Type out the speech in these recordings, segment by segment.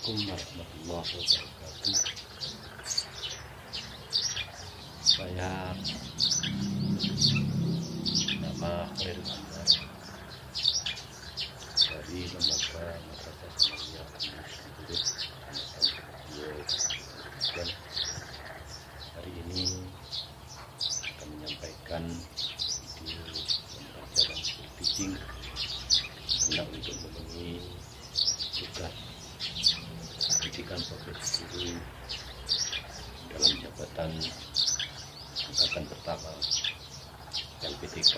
Assalamualaikum warahmatullahi wabarakatuh. Saya nama Khairul Anwar dari Lembaga Madrasah Sanawiyah Al-Mujahidin dan hari ini akan menyampaikan video pembelajaran teaching tentang untuk memenuhi tugas pendidikan profesi guru dalam jabatan angkatan pertama LPTK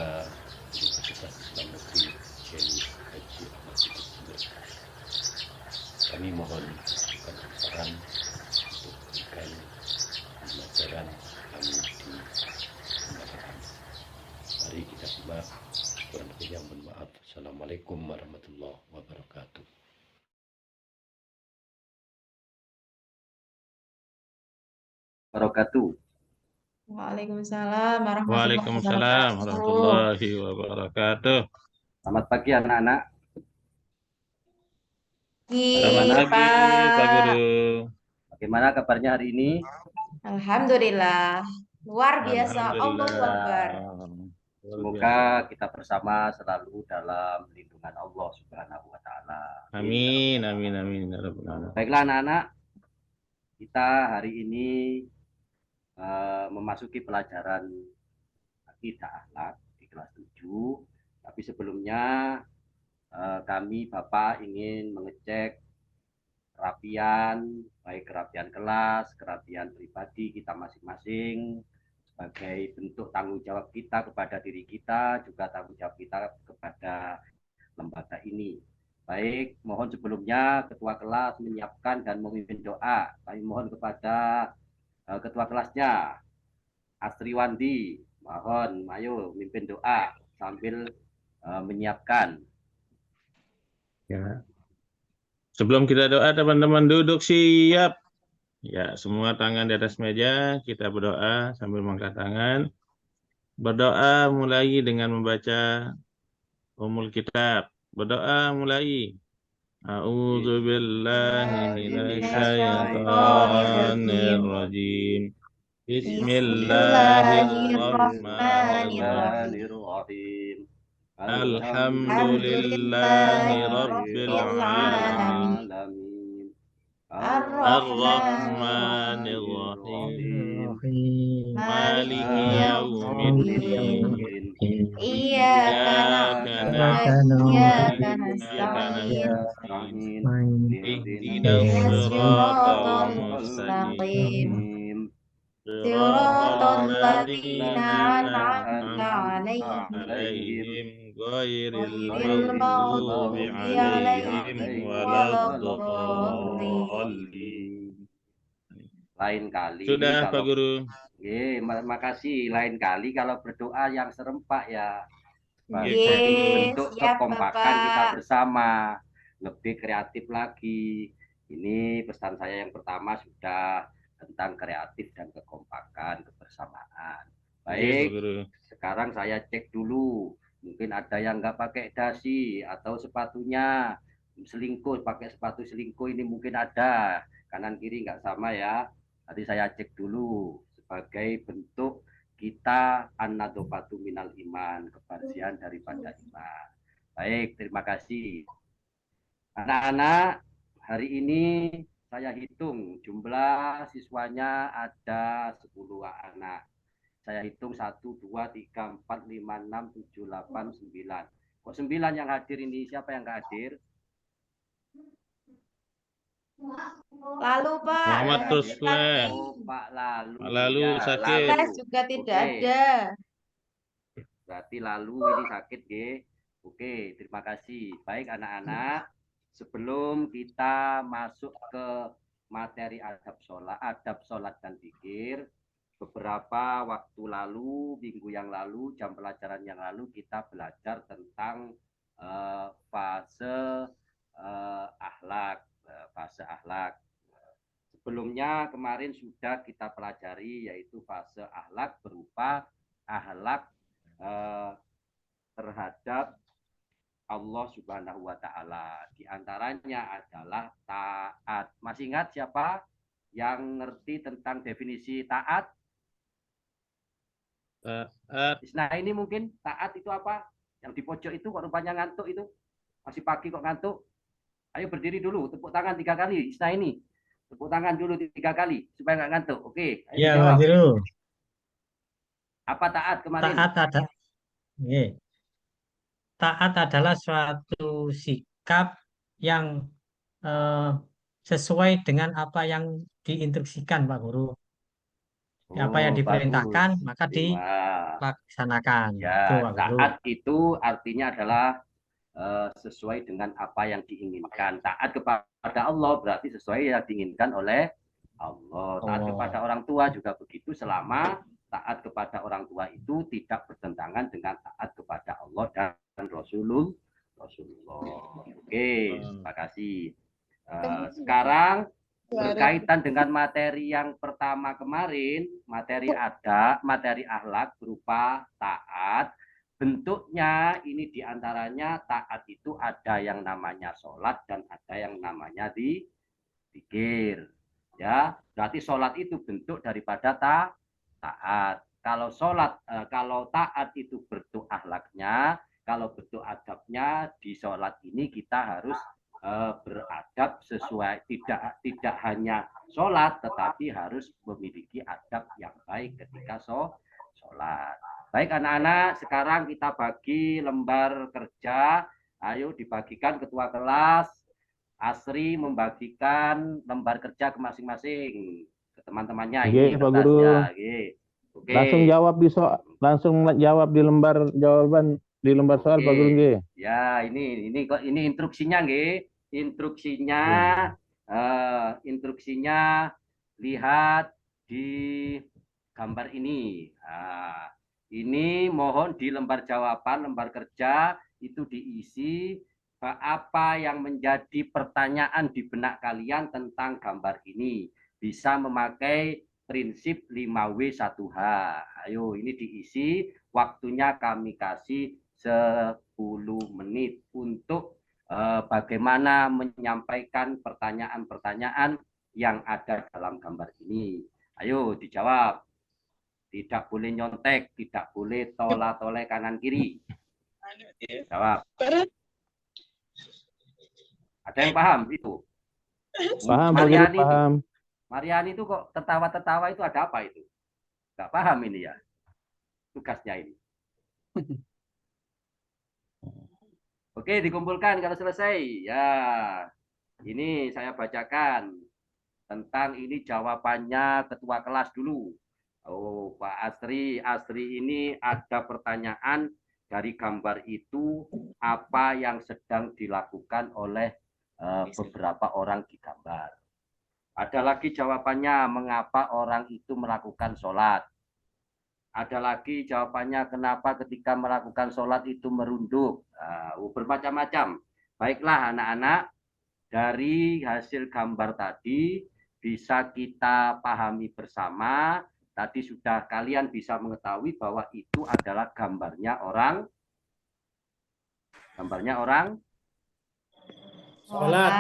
Universitas Islam Negeri Kiai Haji Ahmad Siddiq Jember. Kami mohon bukan saran untuk memberikan pembelajaran kami di tempat kami. Mari kita simak. Kurang lebihnya mohon maaf. Assalamualaikum warahmatullahi wabarakatuh. Wabarakatuh. Waalaikumsalam Waalaikumsalam warahmatullahi wabarakatuh. Selamat pagi anak-anak. Selamat pagi Pak Guru. Bagaimana kabarnya hari ini? Alhamdulillah. Luar biasa. Alhamdulillah. Allahu Akbar. Semoga kita bersama selalu dalam lindungan Allah Subhanahu wa taala. Amin, amin, amin. Baiklah anak-anak, kita hari ini memasuki pelajaran akidah akhlak di kelas 7. Tapi sebelumnya kami Bapak ingin mengecek kerapian, baik kerapian kelas, kerapian pribadi kita masing-masing, sebagai bentuk tanggung jawab kita kepada diri kita, juga tanggung jawab kita kepada lembaga ini. Baik, mohon sebelumnya ketua kelas menyiapkan dan memimpin doa. Kami mohon kepada ketua kelasnya, Astri Wandi, mohon ayo memimpin doa sambil menyiapkan. Ya. Sebelum kita doa, teman-teman duduk siap. Ya, semua tangan di atas meja, kita berdoa sambil mengangkat tangan. Berdoa mulai dengan membaca Ummul Kitab. Berdoa mulai. A'udzu billahi minasyaitonir rajim. Bismillahirrahmanirrahim. Alhamdulillahi rabbil alamin. Ar-Rahmanir Rahim. Maliki yaumiddin. Iyyaka na'budu wa iyyaka nasta'in. Ihdinas siratal mustaqim. Siratal ladzina an'amta 'alaihim ghairil maghdubi 'alaihim waladdallin. Lain kali Sudah Pak Guru. Makasih. Lain kali kalau berdoa yang serempak ya. Bentuk kekompakan kita bersama, lebih kreatif lagi. Ini pesan saya yang pertama sudah tentang kreatif dan kekompakan, kebersamaan. Baik, sekarang saya cek dulu. Mungkin ada yang nggak pakai dasi atau sepatunya selingkuh, pakai sepatu selingkuh ini mungkin ada. Kanan kiri nggak sama ya. Tadi saya cek dulu sebagai bentuk kita an-nadofatu minal iman, kebersihan daripada iman. Baik, terima kasih. Anak-anak, hari ini saya hitung jumlah siswanya ada 10 anak. Saya hitung 1, 2, 3, 4, 5, 6, 7, 8, 9. Kok 9 yang hadir ini? Siapa yang nggak hadir? Lalu Pak. Muhammad Ruslan. Pak Lalu. Lalu ya, sakit. Lalu juga tidak ada. Berarti Lalu ini sakit, ya. Oke, terima kasih. Baik anak-anak, sebelum kita masuk ke materi adab sholat dan zikir, beberapa waktu lalu, minggu yang lalu, jam pelajaran yang lalu kita belajar tentang fase akhlak, fase akhlak. Sebelumnya kemarin sudah kita pelajari yaitu fase akhlak berupa akhlak terhadap Allah Subhanahu wa taala. Di antaranya adalah taat. Masih ingat siapa yang ngerti tentang definisi taat? Taat. Nah, ini mungkin taat itu apa? Yang di pojok itu kok rupanya ngantuk itu. Masih pagi kok ngantuk. Ayo berdiri dulu, tepuk tangan 3 kali. Nah ini, tepuk tangan dulu 3 kali supaya nggak ngantuk. Oke, ayo Ya, Pak jawab. Guru. Apa taat kemarin? Nggih. Taat adalah suatu sikap yang eh, sesuai dengan apa yang diinstruksikan, Pak Guru. Apa yang Oh, diperintahkan, bagus. maka Wah. dilaksanakan. Itu, Ya, Pak Guru. taat itu artinya adalah sesuai dengan apa yang diinginkan. Taat kepada Allah berarti sesuai yang diinginkan oleh Allah. Taat kepada orang tua juga begitu, selama taat kepada orang tua itu tidak bertentangan dengan taat kepada Allah dan Rasulullah. Oke, terima kasih. Sekarang berkaitan dengan materi yang pertama kemarin, materi akhlak berupa taat. Bentuknya ini diantaranya taat itu ada yang namanya sholat dan ada yang namanya zikir. Ya, berarti sholat itu bentuk daripada taat. Kalau sholat, kalau taat itu bentuk akhlaknya, kalau bentuk adabnya di sholat ini kita harus beradab sesuai, tidak hanya sholat, tetapi harus memiliki adab yang baik ketika sholat. Baik anak-anak, sekarang kita bagi lembar kerja. Ayo dibagikan ketua kelas. Asri membagikan lembar kerja ke masing-masing ke teman-temannya. Ini Pak Guru. Oke. Langsung jawab di lembar jawaban di lembar soal Pak Guru nggih. Ya, ini instruksinya nggih. Instruksinya lihat di gambar ini. Nah, ini mohon di lembar jawaban, lembar kerja itu diisi apa yang menjadi pertanyaan di benak kalian tentang gambar ini. Bisa memakai prinsip 5W1H. Ayo, ini diisi. Waktunya kami kasih 10 menit untuk bagaimana menyampaikan pertanyaan-pertanyaan yang ada dalam gambar ini. Ayo dijawab. Tidak boleh nyontek, tidak boleh tola-tole kanan kiri. Jawab. Ada yang paham itu? Paham, Mariani, paham. Mariani itu kok tertawa-tertawa itu ada apa itu? Nggak paham ini ya. Tugasnya ini. Oke, dikumpulkan kalau selesai. Ya, ini saya bacakan tentang ini jawabannya ketua kelas dulu. Oh, Pak Asri ini ada pertanyaan dari gambar itu, apa yang sedang dilakukan oleh beberapa orang di gambar. Ada lagi jawabannya, mengapa orang itu melakukan sholat. Ada lagi jawabannya, kenapa ketika melakukan sholat itu merunduk. Bermacam-macam. Baiklah anak-anak, dari hasil gambar tadi bisa kita pahami bersama. Tadi sudah kalian bisa mengetahui bahwa itu adalah gambarnya orang Sholat.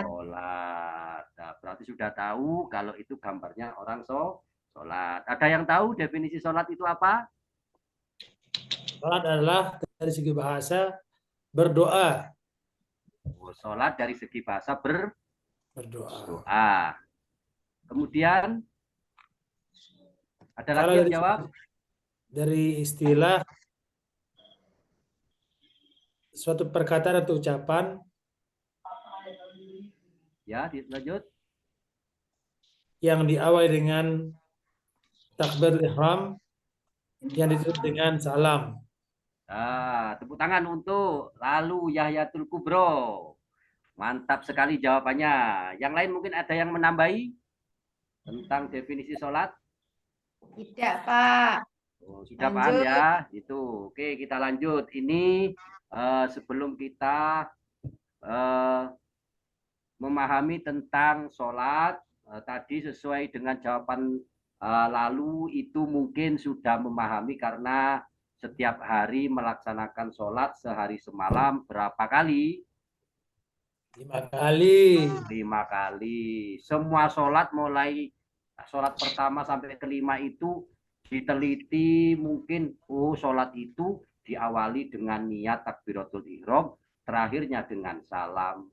Nah, berarti sudah tahu kalau itu gambarnya orang sholat. Ada yang tahu definisi sholat itu apa? Sholat adalah dari segi bahasa berdoa. Sholat dari segi bahasa berdoa. Kemudian ada lagi yang jawab? Dari istilah suatu perkataan atau ucapan. Ya, lanjut. Yang diawali dengan takbir ihram, yang ditutup dengan salam. Tepuk tangan untuk lalu Yahyatul Kubro. Mantap sekali jawabannya. Yang lain mungkin ada yang menambahi tentang definisi sholat? Tidak, Pak. Sudah paham ya? Itu. Oke, kita lanjut. Ini sebelum kita memahami tentang sholat, tadi sesuai dengan jawaban lalu itu mungkin sudah memahami karena setiap hari melaksanakan sholat sehari semalam berapa kali? 5 kali. 5 kali. Semua sholat mulai sholat pertama sampai kelima itu diteliti, mungkin sholat itu diawali dengan niat takbiratul ihram, terakhirnya dengan salam.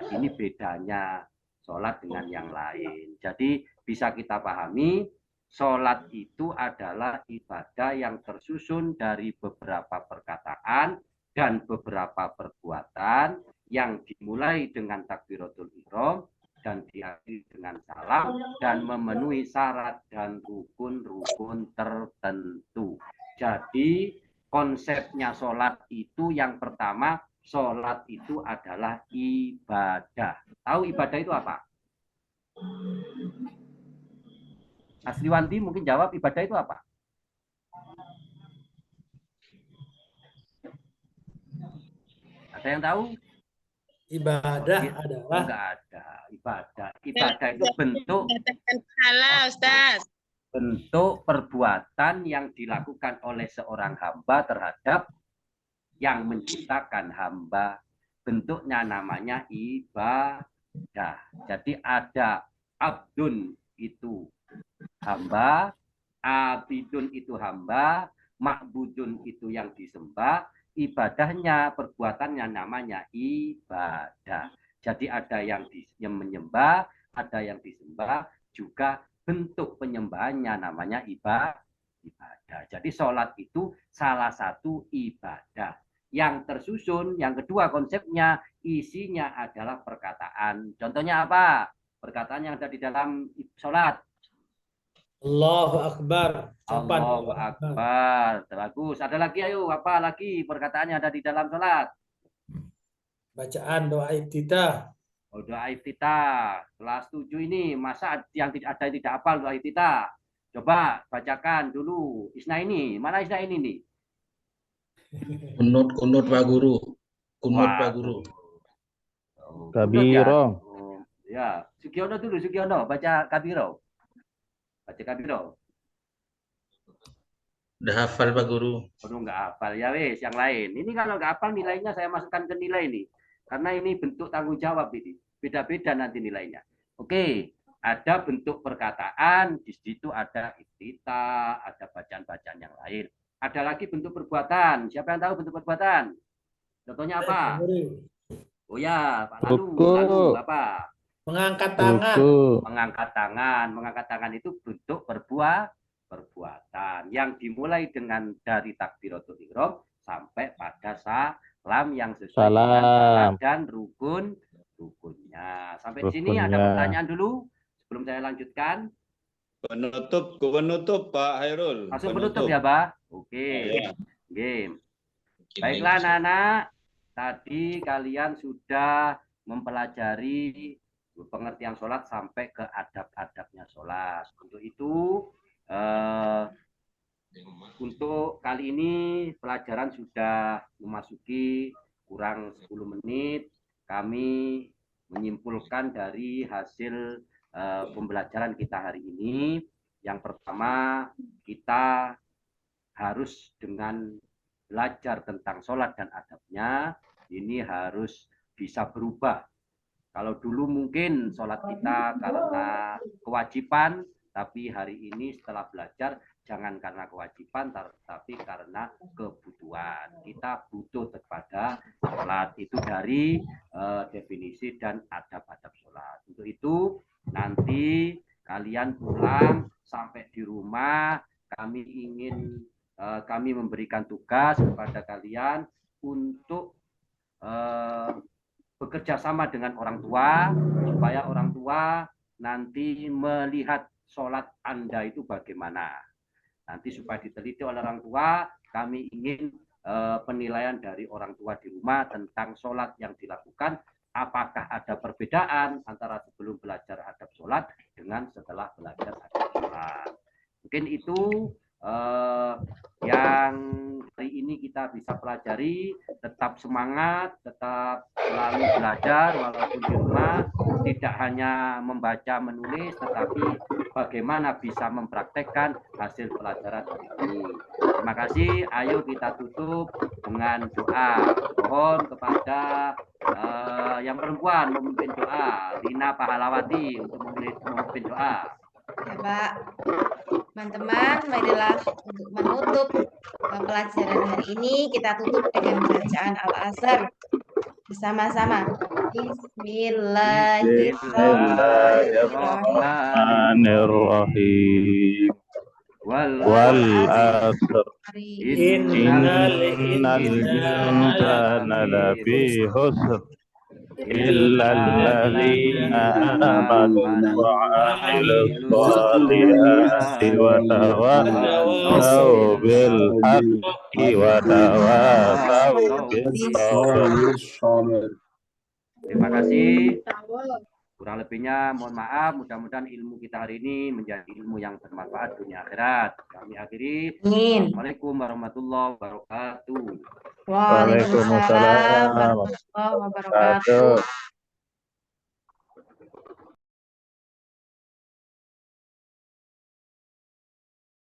Ini bedanya sholat dengan yang lain. Jadi bisa kita pahami, sholat itu adalah ibadah yang tersusun dari beberapa perkataan dan beberapa perbuatan yang dimulai dengan takbiratul ihram dan diakhiri dengan salam dan memenuhi syarat dan rukun-rukun tertentu. Jadi konsepnya sholat itu yang pertama, sholat itu adalah ibadah. Tahu ibadah itu apa? Asliwanti mungkin jawab, ibadah itu apa? Ada yang tahu? Ibadah adalah Enggak ada. Ibadah itu bentuk Salah, Ustaz. bentuk perbuatan yang dilakukan oleh seorang hamba terhadap yang menciptakan hamba. Bentuknya namanya ibadah. Jadi ada abdun itu hamba, abidun itu hamba, ma'budun itu yang disembah, ibadahnya, perbuatannya namanya ibadah. Jadi ada yang menyembah, ada yang disembah, juga bentuk penyembahannya namanya ibadah. Jadi sholat itu salah satu ibadah. Yang tersusun, yang kedua konsepnya, isinya adalah perkataan. Contohnya apa? Perkataan yang ada di dalam sholat. Allahu Akbar. Ucapan Allahu Akbar. Bagus. Ada lagi, ayo. Apa lagi perkataan yang ada di dalam sholat? Bacaan doa iftitah. Oh, doa iftitah. Kelas 7 ini, masa yang tidak ada yang tidak hafal doa iftitah? Coba bacakan dulu. Isna ini. Mana Isna ini nih? Kunut Pak Guru. Kunut Wah. Pak Guru. Kabiro. Ya, Sugiono dulu, Sugiono. Baca Kabiro. Baca Kabiro. Udah hafal Pak Guru. Perlu nggak hafal ya wes, yang lain. Ini kalau nggak hafal nilainya saya masukkan ke nilai nih. Karena ini bentuk tanggung jawab ini. Beda-beda nanti nilainya. Oke, ada bentuk perkataan, di situ ada iftitah, ada bacaan-bacaan yang lain. Ada lagi bentuk perbuatan. Siapa yang tahu bentuk perbuatan? Contohnya apa? Oh ya, Pak Lalu apa? Mengangkat tangan. Mengangkat tangan. Mengangkat tangan itu bentuk perbuatan yang dimulai dengan dari takbiratul ihram sampai pada salam yang sesuai dengan syarat dan rukunnya. Sampai di sini ada pertanyaan dulu sebelum saya lanjutkan. Penutup Pak Hairul. Langsung penutup ya, Pak? Oke. Game. Baiklah anak-anak, tadi kalian sudah mempelajari pengertian sholat sampai ke adab-adabnya sholat. Untuk itu, untuk kali ini pelajaran sudah memasuki kurang 10 menit. Kami menyimpulkan dari hasil pembelajaran kita hari ini. Yang pertama, kita harus dengan belajar tentang sholat dan adabnya, ini harus bisa berubah. Kalau dulu mungkin sholat kita karena kewajiban, tapi hari ini setelah belajar, jangan karena kewajiban, tapi karena kebutuhan. Kita butuh kepada sholat, itu dari definisi dan adab-adab sholat. Untuk itu, nanti kalian pulang sampai di rumah, kami memberikan tugas kepada kalian untuk bekerja sama dengan orang tua, supaya orang tua nanti melihat sholat Anda itu bagaimana. Nanti supaya diteliti oleh orang tua, kami ingin penilaian dari orang tua di rumah tentang sholat yang dilakukan, apakah ada perbedaan antara sebelum belajar adab sholat dengan setelah belajar adab sholat. Mungkin itu yang hari ini kita bisa pelajari, tetap semangat, tetap selalu belajar walaupun di rumah, tidak hanya membaca menulis, tetapi bagaimana bisa mempraktekkan hasil pelajaran hari ini. Terima kasih. Ayo kita tutup dengan doa. Mohon kepada yang perempuan memimpin doa, Lina Pahalawati untuk memimpin doa. Ya, Pak. Teman-teman, marilah untuk menutup pelajaran hari ini kita tutup dengan bacaan Al-Asr bersama-sama. Bismillahirrahmanirrahim. Wal asr. Innal insana lafi khusr. إلا الذين آمنوا وعملوا الصالحات وتواصوا بالحق وتواصوا بالصبر. Terima kasih. Kurang lebihnya mohon maaf. Mudah-mudahan ilmu kita hari ini menjadi ilmu yang bermanfaat dunia akhirat. Kami akhiri. Assalamualaikum warahmatullahi wabarakatuh. Waalaikumsalam warahmatullahi wabarakatuh.